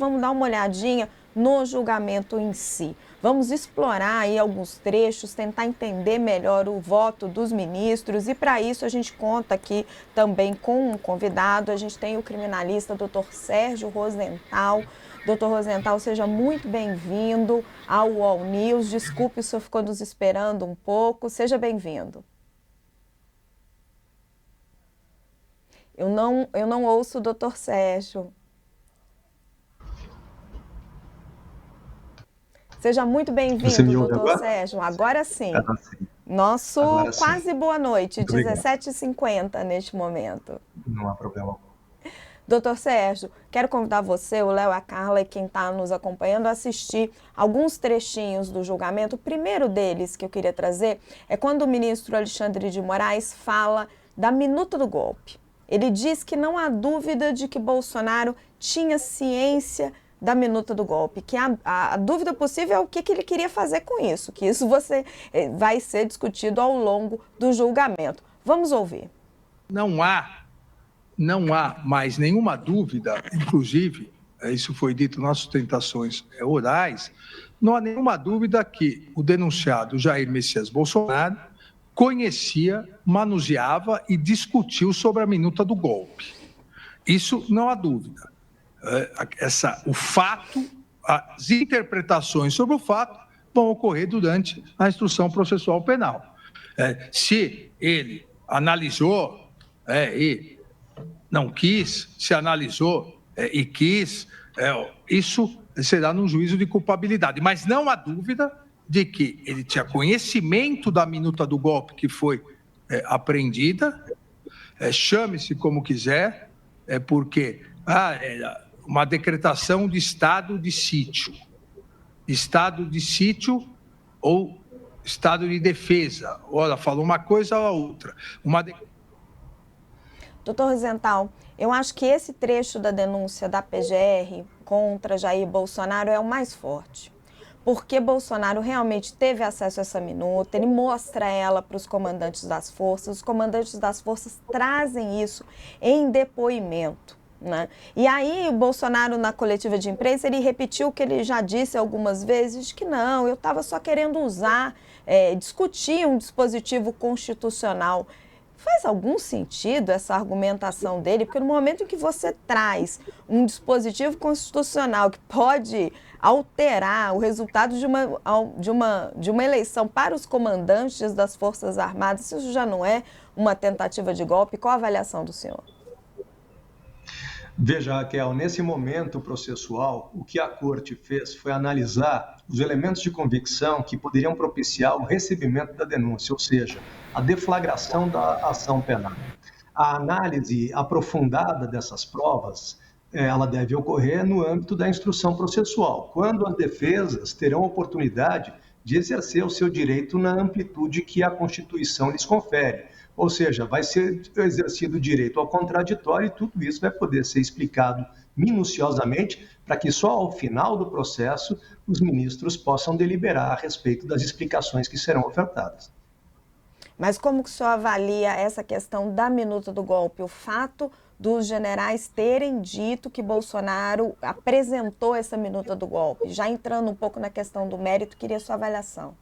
vamos dar uma olhadinha no julgamento em si. Vamos explorar aí alguns trechos, tentar entender melhor o voto dos ministros e para isso a gente conta aqui também com um convidado. A gente tem o criminalista Dr. Sérgio Rosenthal. Dr. Rosenthal, seja muito bem-vindo ao UOL News. Desculpe se o senhor ficou nos esperando um pouco. Seja bem-vindo. Eu não ouço o Dr. Sérgio. Seja muito bem-vindo, doutor Sérgio. Agora sim. Nosso Agora sim. Quase boa noite, Muito 17h50 neste momento. Não há problema. Doutor Sérgio, quero convidar você, o Léo, a Carla e quem está nos acompanhando a assistir alguns trechinhos do julgamento. O primeiro deles que eu queria trazer é quando o ministro Alexandre de Moraes fala da minuta do golpe. Ele diz que não há dúvida de que Bolsonaro tinha ciência da minuta do golpe, que a dúvida possível é o que ele queria fazer com isso, que isso vai ser discutido ao longo do julgamento. Vamos ouvir. Não há mais nenhuma dúvida, inclusive, isso foi dito nas sustentações orais, não há nenhuma dúvida que o denunciado Jair Messias Bolsonaro conhecia, manuseava e discutiu sobre a minuta do golpe. Isso não há dúvida. O fato, as interpretações sobre o fato vão ocorrer durante a instrução processual penal. Se ele analisou e não quis, se analisou e quis, isso será num juízo de culpabilidade. Mas não há dúvida de que ele tinha conhecimento da minuta do golpe que foi apreendida, chame-se como quiser, porque uma decretação de estado de sítio ou estado de defesa. Ora, falou uma coisa ou a outra. Doutor Rosenthal, eu acho que esse trecho da denúncia da PGR contra Jair Bolsonaro é o mais forte. Porque Bolsonaro realmente teve acesso a essa minuta, ele mostra ela para os comandantes das forças, os comandantes das forças trazem isso em depoimento. Né? E aí o Bolsonaro na coletiva de imprensa ele repetiu o que ele já disse algumas vezes, que não, eu estava só querendo discutir um dispositivo constitucional. Faz algum sentido essa argumentação dele? Porque no momento em que você traz um dispositivo constitucional que pode alterar o resultado de uma eleição para os comandantes das Forças Armadas, isso já não é uma tentativa de golpe? Qual a avaliação do senhor? Veja, Raquel, nesse momento processual, o que a Corte fez foi analisar os elementos de convicção que poderiam propiciar o recebimento da denúncia, ou seja, a deflagração da ação penal. A análise aprofundada dessas provas, ela deve ocorrer no âmbito da instrução processual, quando as defesas terão oportunidade de exercer o seu direito na amplitude que a Constituição lhes confere. Ou seja, vai ser exercido o direito ao contraditório e tudo isso vai poder ser explicado minuciosamente para que só ao final do processo os ministros possam deliberar a respeito das explicações que serão ofertadas. Mas como que o senhor avalia essa questão da minuta do golpe? O fato dos generais terem dito que Bolsonaro apresentou essa minuta do golpe. Já entrando um pouco na questão do mérito, queria sua avaliação.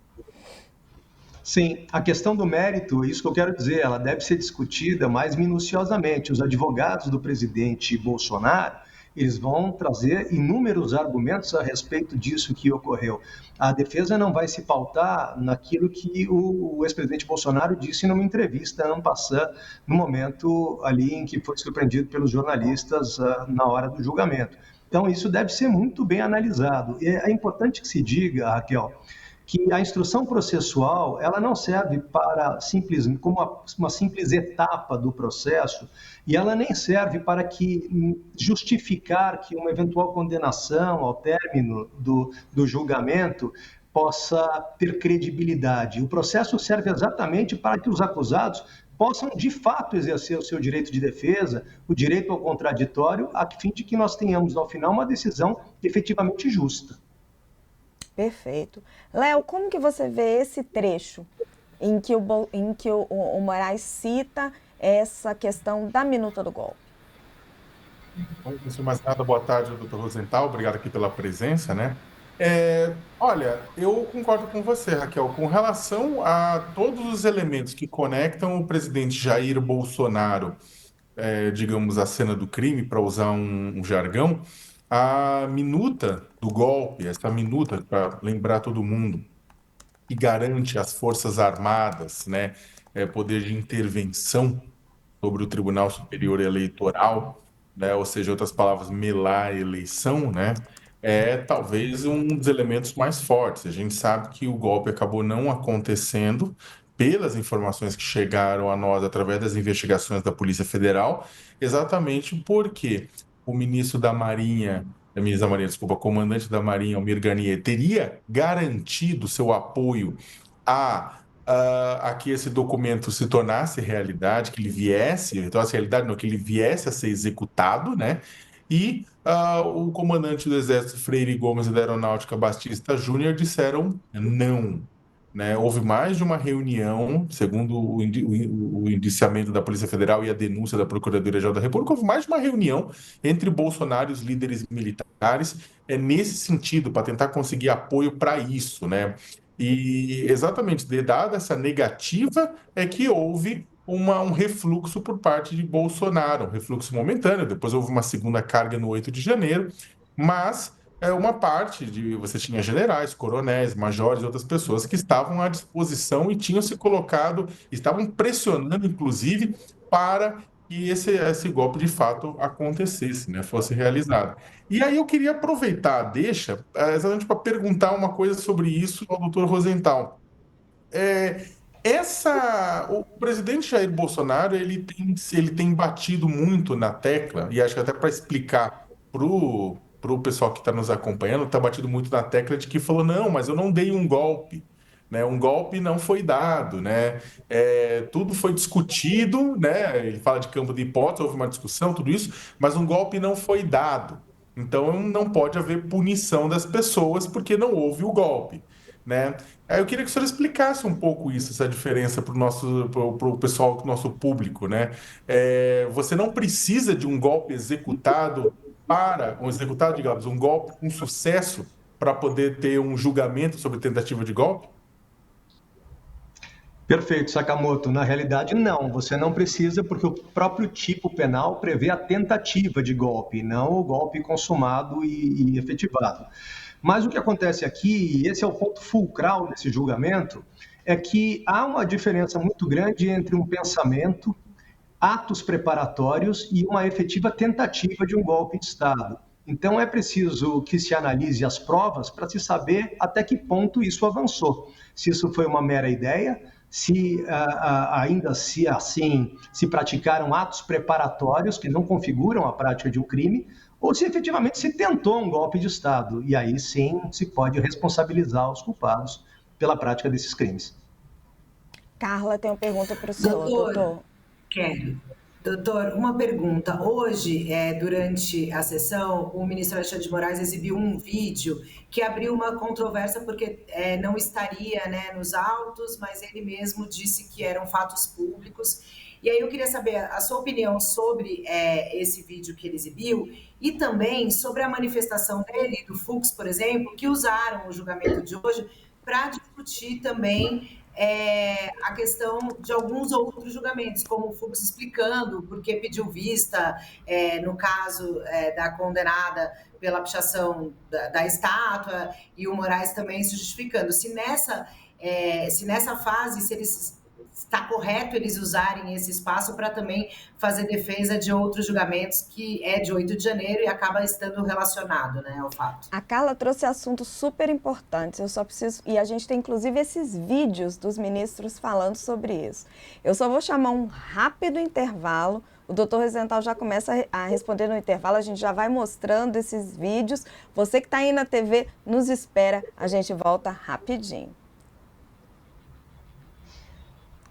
Sim, a questão do mérito, isso que eu quero dizer, ela deve ser discutida mais minuciosamente. Os advogados do presidente Bolsonaro, eles vão trazer inúmeros argumentos a respeito disso que ocorreu. A defesa não vai se pautar naquilo que o ex-presidente Bolsonaro disse numa entrevista en passant, no momento ali em que foi surpreendido pelos jornalistas na hora do julgamento. Então, isso deve ser muito bem analisado. E é importante que se diga, Raquel, que a instrução processual ela não serve para como uma simples etapa do processo e ela nem serve para justificar que uma eventual condenação ao término do julgamento possa ter credibilidade. O processo serve exatamente para que os acusados possam, de fato, exercer o seu direito de defesa, o direito ao contraditório, a fim de que nós tenhamos, ao final, uma decisão efetivamente justa. Perfeito. Léo, como que você vê esse trecho em que o Moraes cita essa questão da minuta do golpe? Antes de mais nada, boa tarde, doutor Rosenthal. Obrigado aqui pela presença, né? Olha, eu concordo com você, Raquel, com relação a todos os elementos que conectam o presidente Jair Bolsonaro, digamos, à cena do crime, para usar um jargão, a minuta do golpe, essa minuta, para lembrar todo mundo, que garante às Forças Armadas, né, poder de intervenção sobre o Tribunal Superior Eleitoral, né, ou seja, em outras palavras, melar a eleição, né, é talvez um dos elementos mais fortes. A gente sabe que o golpe acabou não acontecendo pelas informações que chegaram a nós através das investigações da Polícia Federal, exatamente porque o ministro da Marinha, ministro da Marinha, desculpa, comandante da Marinha, Almir Garnier, teria garantido seu apoio a que esse documento se tornasse realidade, que ele viesse, então, essa realidade não, que ele viesse a ser executado, né? E o comandante do Exército, Freire Gomes, e da Aeronáutica, Batista Júnior, disseram não. Né? Houve mais de uma reunião, segundo o indiciamento da Polícia Federal e a denúncia da Procuradoria-Geral da República, houve mais de uma reunião entre Bolsonaro e os líderes militares nesse sentido, para tentar conseguir apoio para isso, né? E exatamente, dada essa negativa, é que houve um refluxo por parte de Bolsonaro, um refluxo momentâneo, depois houve uma segunda carga no 8 de janeiro, mas uma parte de você tinha generais, coronéis, majores e outras pessoas que estavam à disposição e tinham se colocado, estavam pressionando, inclusive, para que esse golpe de fato acontecesse, né, fosse realizado. E aí eu queria aproveitar a deixa, exatamente para perguntar uma coisa sobre isso ao doutor Rosenthal. É, o presidente Jair Bolsonaro, ele tem batido muito na tecla, e acho que até para explicar pro pessoal que está nos acompanhando, está batido muito na tecla de que falou, não, mas eu não dei um golpe, né? Um golpe não foi dado, né? Tudo foi discutido, né? Ele fala de campo de hipótese, houve uma discussão, tudo isso, mas um golpe não foi dado. Então não pode haver punição das pessoas porque não houve o golpe, né? Aí eu queria que o senhor explicasse um pouco isso, essa diferença para o pessoal, para o nosso público, né? Você não precisa de um golpe digamos, um golpe com sucesso para poder ter um julgamento sobre tentativa de golpe? Perfeito, Sakamoto. Na realidade, não. Você não precisa, porque o próprio tipo penal prevê a tentativa de golpe, não o golpe consumado e efetivado. Mas o que acontece aqui, e esse é o ponto fulcral desse julgamento, é que há uma diferença muito grande entre um pensamento, atos preparatórios e uma efetiva tentativa de um golpe de Estado. Então, é preciso que se analise as provas para se saber até que ponto isso avançou. Se isso foi uma mera ideia, se ainda assim se praticaram atos preparatórios que não configuram a prática de um crime, ou se efetivamente se tentou um golpe de Estado. E aí sim se pode responsabilizar os culpados pela prática desses crimes. Carla tem uma pergunta para o senhor, doutor. Quero. Doutor, uma pergunta. Hoje, durante a sessão, o ministro Alexandre de Moraes exibiu um vídeo que abriu uma controvérsia porque não estaria, né, nos autos, mas ele mesmo disse que eram fatos públicos. E aí eu queria saber a sua opinião sobre esse vídeo que ele exibiu e também sobre a manifestação dele, do Fux, por exemplo, que usaram o julgamento de hoje para discutir também a questão de alguns outros julgamentos, como o Fux explicando por que pediu vista no caso da condenada pela pichação da estátua, e o Moraes também se justificando. Se nessa fase, se eles está correto eles usarem esse espaço para também fazer defesa de outros julgamentos que é de 8 de janeiro e acaba estando relacionado, né, ao fato. A Carla trouxe assuntos super importantes, eu só preciso... E a gente tem, inclusive, esses vídeos dos ministros falando sobre isso. Eu só vou chamar um rápido intervalo, o doutor Rosenthal já começa a responder no intervalo, a gente já vai mostrando esses vídeos. Você que está aí na TV, nos espera, a gente volta rapidinho.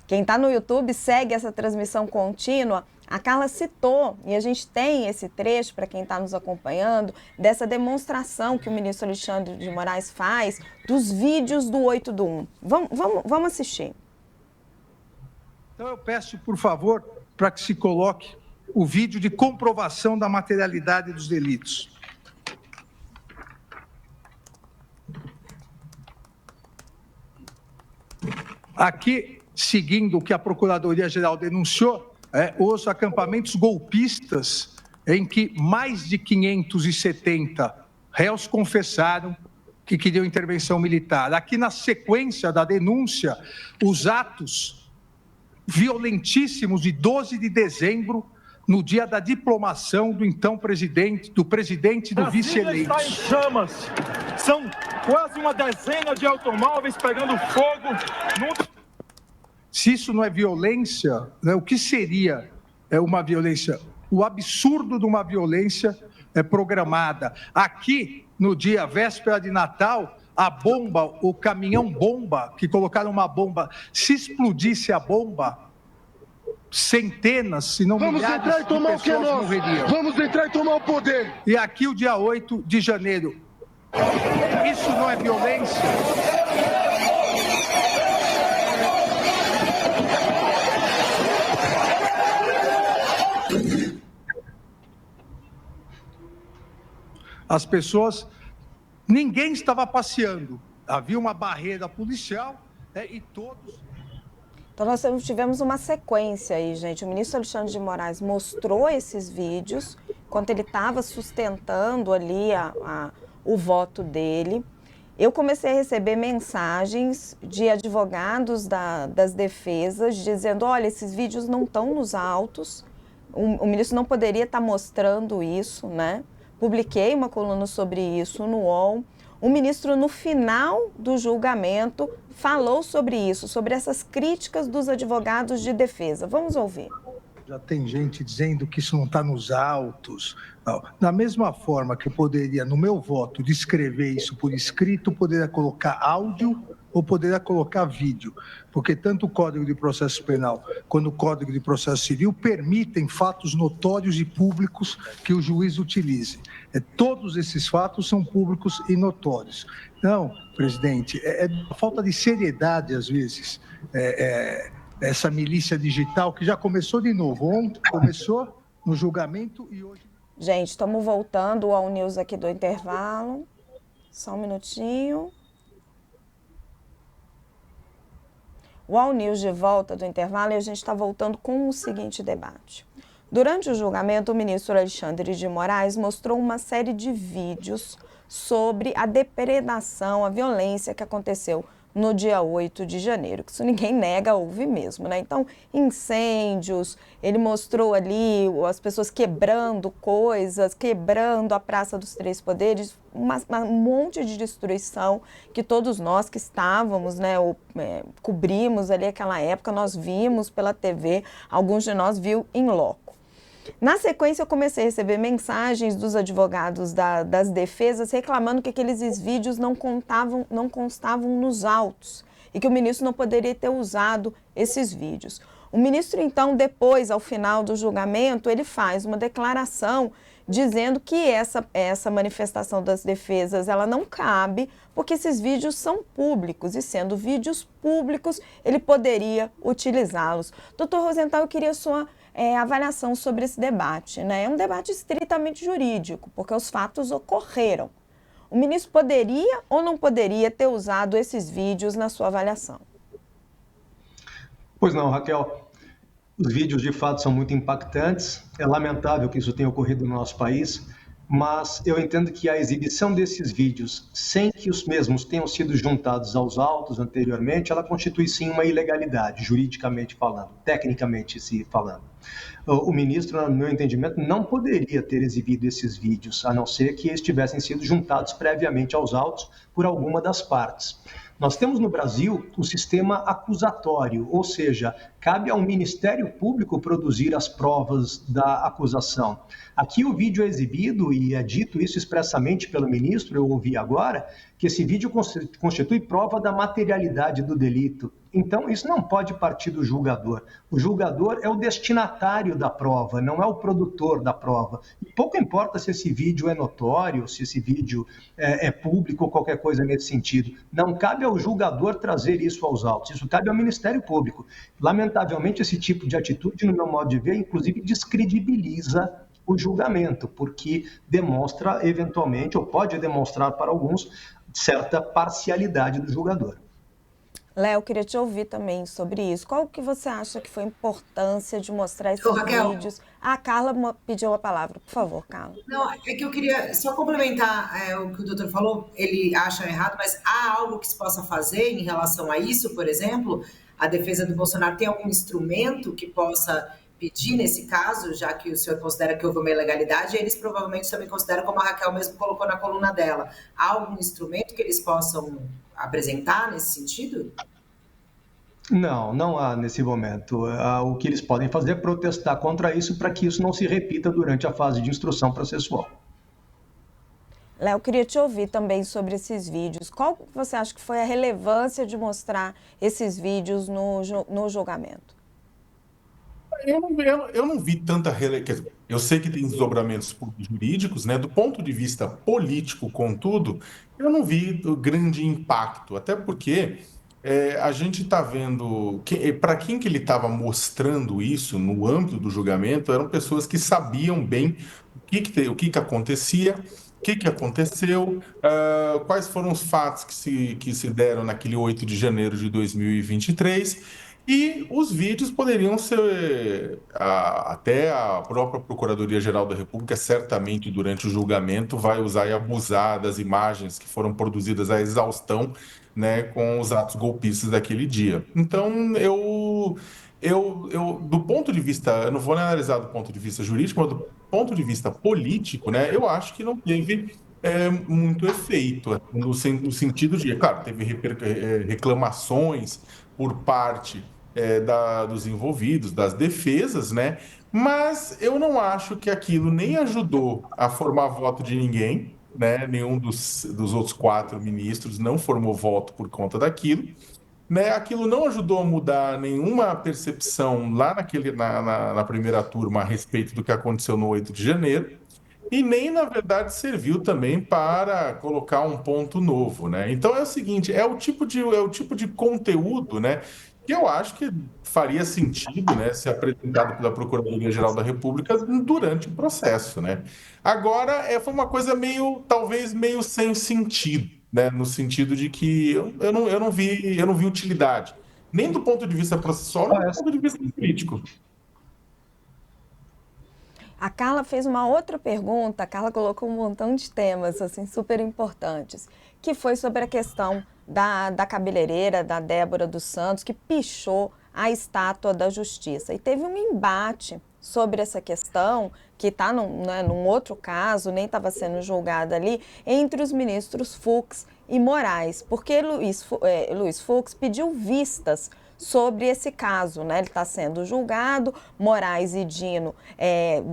Quem está no YouTube segue essa transmissão contínua. A Carla citou, e a gente tem esse trecho para quem está nos acompanhando, dessa demonstração que o ministro Alexandre de Moraes faz dos vídeos do 8/1. Vamos assistir. Então eu peço, por favor, para que se coloque o vídeo de comprovação da materialidade dos delitos. Aqui, seguindo o que a Procuradoria-Geral denunciou, os acampamentos golpistas, em que mais de 570 réus confessaram que queriam intervenção militar. Aqui, na sequência da denúncia, os atos violentíssimos de 12 de dezembro, no dia da diplomação do então presidente, do presidente e do vice-eleito. Brasília está em chamas. São quase uma dezena de automóveis pegando fogo. Se isso não é violência, né, o que seria uma violência? O absurdo de uma violência programada. Aqui, no dia véspera de Natal, a bomba, o caminhão-bomba, que colocaram uma bomba, se explodisse a bomba, centenas, se não milhares de pessoas morreriam. Vamos entrar e tomar o poder. E aqui o dia 8 de janeiro. Isso não é violência? As pessoas, ninguém estava passeando. Havia uma barreira policial e todos... Então, nós tivemos uma sequência aí, gente. O ministro Alexandre de Moraes mostrou esses vídeos enquanto ele estava sustentando ali o voto dele. Eu comecei a receber mensagens de advogados das defesas dizendo, olha, esses vídeos não estão nos autos, o ministro não poderia estar mostrando isso, né? Publiquei uma coluna sobre isso no UOL. O ministro, no final do julgamento, falou sobre isso, sobre essas críticas dos advogados de defesa. Vamos ouvir. Já tem gente dizendo que isso não está nos autos. Não. Da mesma forma que eu poderia, no meu voto, descrever isso por escrito, poderia colocar áudio ou poderia colocar vídeo, porque tanto o Código de Processo Penal quanto o Código de Processo Civil permitem fatos notórios e públicos que o juiz utilize. Todos esses fatos são públicos e notórios. Não, presidente, é falta de seriedade, às vezes, essa milícia digital que já começou de novo. Ontem começou no julgamento e hoje... Gente, estamos voltando ao news aqui do intervalo. Só um minutinho. O All News de volta do intervalo e a gente está voltando com o seguinte debate. Durante o julgamento, o ministro Alexandre de Moraes mostrou uma série de vídeos sobre a depredação, a violência que aconteceu no dia 8 de janeiro, que isso ninguém nega, houve mesmo, né? Então, incêndios, ele mostrou ali as pessoas quebrando coisas, quebrando a Praça dos Três Poderes, um monte de destruição que todos nós que estávamos, né, cobrimos ali aquela época, nós vimos pela TV, alguns de nós viu em loco. Na sequência, eu comecei a receber mensagens dos advogados das defesas reclamando que aqueles vídeos não constavam nos autos e que o ministro não poderia ter usado esses vídeos. O ministro, então, depois, ao final do julgamento, ele faz uma declaração dizendo que essa manifestação das defesas ela não cabe porque esses vídeos são públicos e, sendo vídeos públicos, ele poderia utilizá-los. Doutor Rosenthal, eu queria sua avaliação sobre esse debate, né? É um debate estritamente jurídico, porque os fatos ocorreram. O ministro poderia ou não poderia ter usado esses vídeos na sua avaliação? Pois não, Raquel. Os vídeos, de fato, são muito impactantes. É lamentável que isso tenha ocorrido no nosso país, mas eu entendo que a exibição desses vídeos, sem que os mesmos tenham sido juntados aos autos anteriormente, ela constitui sim uma ilegalidade, juridicamente falando, tecnicamente se falando. O ministro, no meu entendimento, não poderia ter exibido esses vídeos, a não ser que eles tivessem sido juntados previamente aos autos por alguma das partes. Nós temos no Brasil o sistema acusatório, ou seja, cabe ao Ministério Público produzir as provas da acusação. Aqui o vídeo é exibido e é dito isso expressamente pelo ministro, eu ouvi agora, que esse vídeo constitui prova da materialidade do delito. Então, isso não pode partir do julgador. O julgador é o destinatário da prova, não é o produtor da prova. E pouco importa se esse vídeo é notório, se esse vídeo é público ou qualquer coisa nesse sentido. Não cabe ao julgador trazer isso aos autos, isso cabe ao Ministério Público. Lamentavelmente, esse tipo de atitude, no meu modo de ver, inclusive descredibiliza o julgamento, porque demonstra, eventualmente, ou pode demonstrar para alguns, certa parcialidade do julgador. Léo, queria te ouvir também sobre isso. Qual que você acha que foi a importância de mostrar esses Raquel. vídeos? A Carla pediu a palavra. Por favor, Carla. Não, é que eu queria só complementar o que o doutor falou. Ele acha errado, mas há algo que se possa fazer em relação a isso, por exemplo? A defesa do Bolsonaro tem algum instrumento que possa pedir nesse caso, já que o senhor considera que houve uma ilegalidade, eles provavelmente também consideram, como a Raquel mesmo colocou na coluna dela. Há algum instrumento que eles possam apresentar nesse sentido? Não, não há nesse momento. O que eles podem fazer é protestar contra isso para que isso não se repita durante a fase de instrução processual. Léo, queria te ouvir também sobre esses vídeos. Qual você acha que foi a relevância de mostrar esses vídeos no julgamento? Eu não vi tanta relevância. Eu sei que tem desdobramentos jurídicos, né? Do ponto de vista político, contudo, eu não vi o grande impacto, até porque a gente está vendo para quem que ele estava mostrando isso no âmbito do julgamento eram pessoas que sabiam bem o que acontecia, o que aconteceu, quais foram os fatos que se deram naquele 8 de janeiro de 2023. E os vídeos poderiam ser, até a própria Procuradoria-Geral da República, certamente durante o julgamento, vai usar e abusar das imagens que foram produzidas à exaustão, né, com os atos golpistas daquele dia. Então, do ponto de vista, eu não vou analisar do ponto de vista jurídico, mas do ponto de vista político, né, eu acho que não teve muito efeito, no sentido de, claro, teve reclamações por parte dos envolvidos, das defesas, né? Mas eu não acho que aquilo nem ajudou a formar voto de ninguém, né? Nenhum dos outros 4 ministros não formou voto por conta daquilo, né? Aquilo não ajudou a mudar nenhuma percepção lá na primeira turma a respeito do que aconteceu no 8 de janeiro. E nem, na verdade, serviu também para colocar um ponto novo, né? Então é o seguinte, é o tipo de conteúdo, né, que eu acho que faria sentido, né, ser apresentado pela Procuradoria-Geral da República durante o processo, né? Agora, foi uma coisa talvez meio sem sentido, né, no sentido de que eu não vi utilidade, nem do ponto de vista processual, nem do ponto de vista político. A Carla fez uma outra pergunta, a Carla colocou um montão de temas assim, super importantes, que foi sobre a questão da cabeleireira, da Débora dos Santos, que pichou a estátua da Justiça. E teve um embate sobre essa questão, que está num outro caso, nem estava sendo julgada ali, entre os ministros Fux e Moraes, porque Luiz Fux pediu vistas sobre esse caso, né? Ele está sendo julgado, Moraes e Dino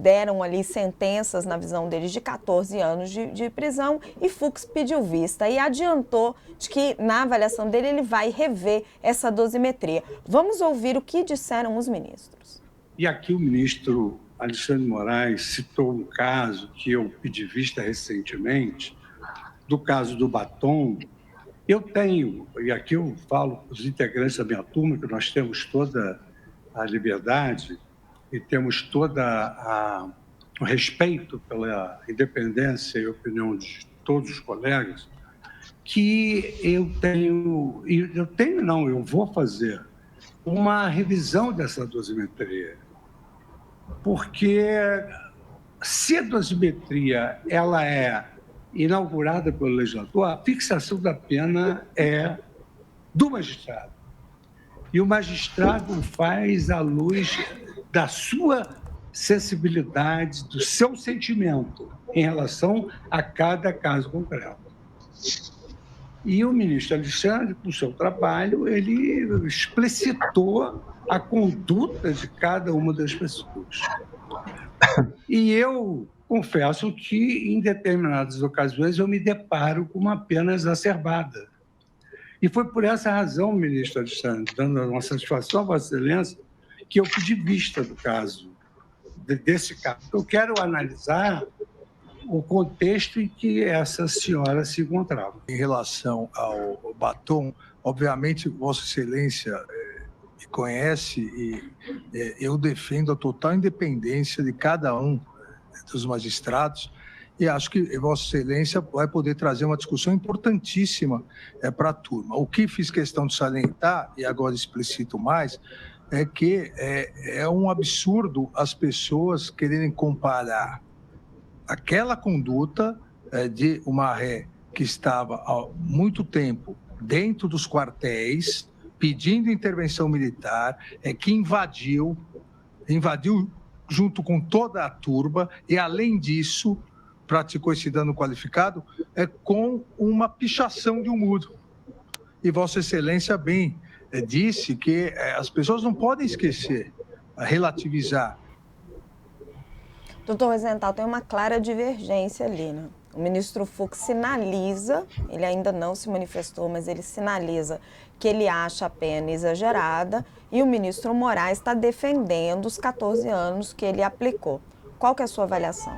deram ali sentenças, na visão deles, de 14 anos de prisão, e Fux pediu vista e adiantou de que, na avaliação dele, ele vai rever essa dosimetria. Vamos ouvir o que disseram os ministros. E aqui o ministro Alexandre Moraes citou um caso que eu pedi vista recentemente, do caso do batom. Eu tenho, e aqui eu falo para os integrantes da minha turma, que nós temos toda a liberdade e temos o respeito pela independência e opinião de todos os colegas, que eu vou fazer uma revisão dessa dosimetria. Porque se a dosimetria ela é inaugurada pelo legislador, a fixação da pena é do magistrado. E o magistrado faz à luz da sua sensibilidade, do seu sentimento em relação a cada caso concreto. E o ministro Alexandre, com o seu trabalho, ele explicitou a conduta de cada uma das pessoas. E eu confesso que, em determinadas ocasiões, eu me deparo com uma pena exacerbada. E foi por essa razão, ministro Alexandre, dando uma satisfação a Vossa Excelência, que eu pedi vista do caso, desse caso. Eu quero analisar o contexto em que essa senhora se encontrava. Em relação ao batom, obviamente, Vossa Excelência me conhece e eu defendo a total independência de cada um dos magistrados e acho que Vossa Excelência vai poder trazer uma discussão importantíssima para a turma. O que fiz questão de salientar, e agora explicito mais, é que é um absurdo as pessoas quererem comparar aquela conduta de uma ré que estava há muito tempo dentro dos quartéis, pedindo intervenção militar, que invadiu junto com toda a turba e, além disso, praticou esse dano qualificado com uma pichação de um muro. E Vossa Excelência bem disse que as pessoas não podem esquecer, relativizar. Doutor Rosenthal, tem uma clara divergência ali, né? O ministro Fux sinaliza, ele ainda não se manifestou, mas ele sinaliza que ele acha a pena exagerada e o ministro Moraes está defendendo os 14 anos que ele aplicou. Qual que é a sua avaliação?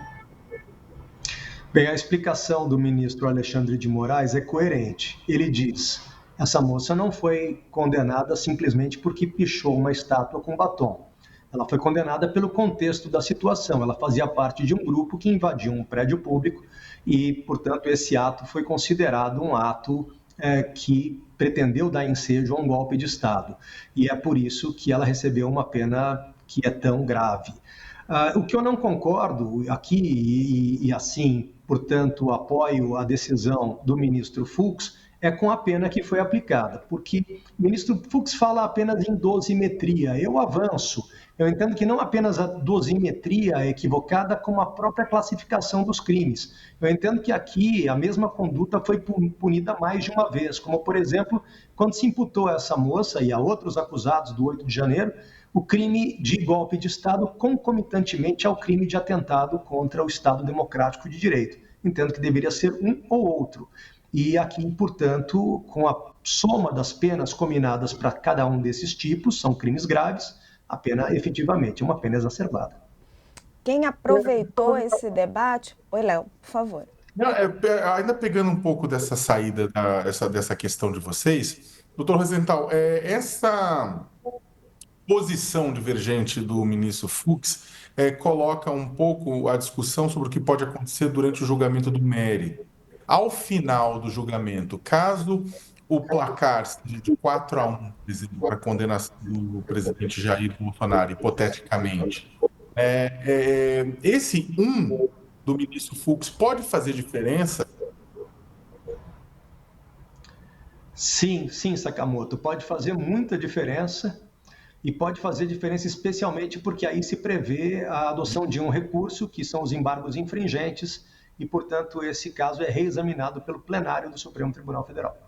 Bem, a explicação do ministro Alexandre de Moraes é coerente. Ele diz: essa moça não foi condenada simplesmente porque pichou uma estátua com batom. Ela foi condenada pelo contexto da situação. Ela fazia parte de um grupo que invadiu um prédio público e, portanto, esse ato foi considerado um ato que pretendeu dar ensejo a um golpe de Estado. E é por isso que ela recebeu uma pena que é tão grave. O que eu não concordo aqui, e assim, portanto, apoio a decisão do ministro Fux, é com a pena que foi aplicada, porque o ministro Fux fala apenas em dosimetria. Eu avanço. Eu entendo que não apenas a dosimetria é equivocada, como a própria classificação dos crimes. Eu entendo que aqui a mesma conduta foi punida mais de uma vez, como, por exemplo, quando se imputou a essa moça e a outros acusados do 8 de janeiro, o crime de golpe de Estado concomitantemente ao crime de atentado contra o Estado Democrático de Direito. Entendo que deveria ser um ou outro. E aqui, portanto, com a soma das penas combinadas para cada um desses tipos, são crimes graves, a pena efetivamente é uma pena exacerbada. Quem aproveitou esse debate... Oi, Léo, por favor. Não, ainda pegando um pouco dessa saída, dessa questão de vocês, doutor Rosenthal, essa posição divergente do ministro Fux coloca um pouco a discussão sobre o que pode acontecer durante o julgamento do mérito. Ao final do julgamento, caso o placar seja de 4-1 para a condenação do presidente Jair Bolsonaro, hipoteticamente, esse 1 do ministro Fux pode fazer diferença? Sim, Sakamoto, pode fazer muita diferença e pode fazer diferença especialmente porque aí se prevê a adoção de um recurso, que são os embargos infringentes, e, portanto, esse caso é reexaminado pelo plenário do Supremo Tribunal Federal.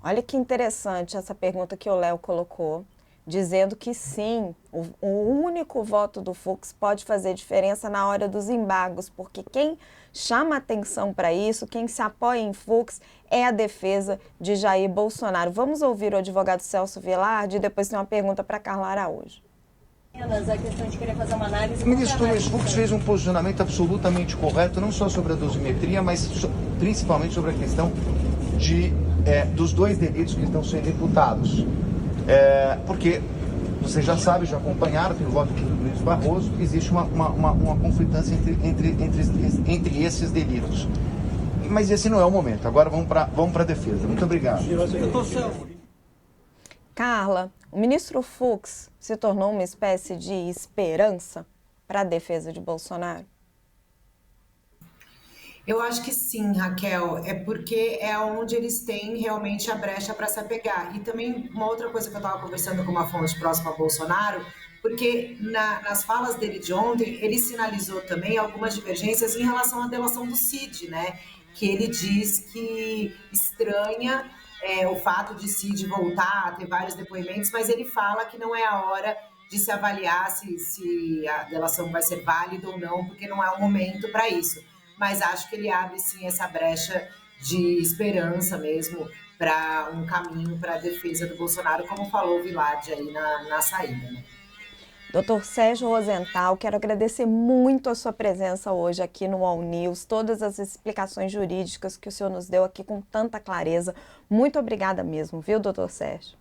Olha que interessante essa pergunta que o Léo colocou, dizendo que sim, o único voto do Fux pode fazer diferença na hora dos embargos, porque quem chama atenção para isso, quem se apoia em Fux, é a defesa de Jair Bolsonaro. Vamos ouvir o advogado Celso Velarde e depois tem uma pergunta para Carla Araújo. A questão de querer fazer uma análise... O ministro Luiz Fux fez um posicionamento absolutamente correto, não só sobre a dosimetria, mas principalmente sobre a questão dos dois delitos que estão sendo imputados. Porque, vocês já sabem, já acompanharam, tem o voto do Luiz Barroso, existe uma conflitância entre esses delitos. Mas esse não é o momento. Agora vamos para a defesa. Muito obrigado. Carla, o ministro Fux se tornou uma espécie de esperança para a defesa de Bolsonaro? Eu acho que sim, Raquel, é porque é onde eles têm realmente a brecha para se apegar. E também uma outra coisa que eu estava conversando com uma fonte próxima a Bolsonaro, porque nas falas dele de ontem, ele sinalizou também algumas divergências em relação à delação do Cid, né? Que ele diz que estranha o fato de Cid voltar a ter vários depoimentos, mas ele fala que não é a hora de se avaliar se a delação vai ser válida ou não, porque não é o momento para isso. Mas acho que ele abre, sim, essa brecha de esperança mesmo para um caminho para a defesa do Bolsonaro, como falou o Vilad aí na saída, né? Dr. Sérgio Rosenthal, quero agradecer muito a sua presença hoje aqui no All News, todas as explicações jurídicas que o senhor nos deu aqui com tanta clareza. Muito obrigada mesmo, viu, doutor Sérgio?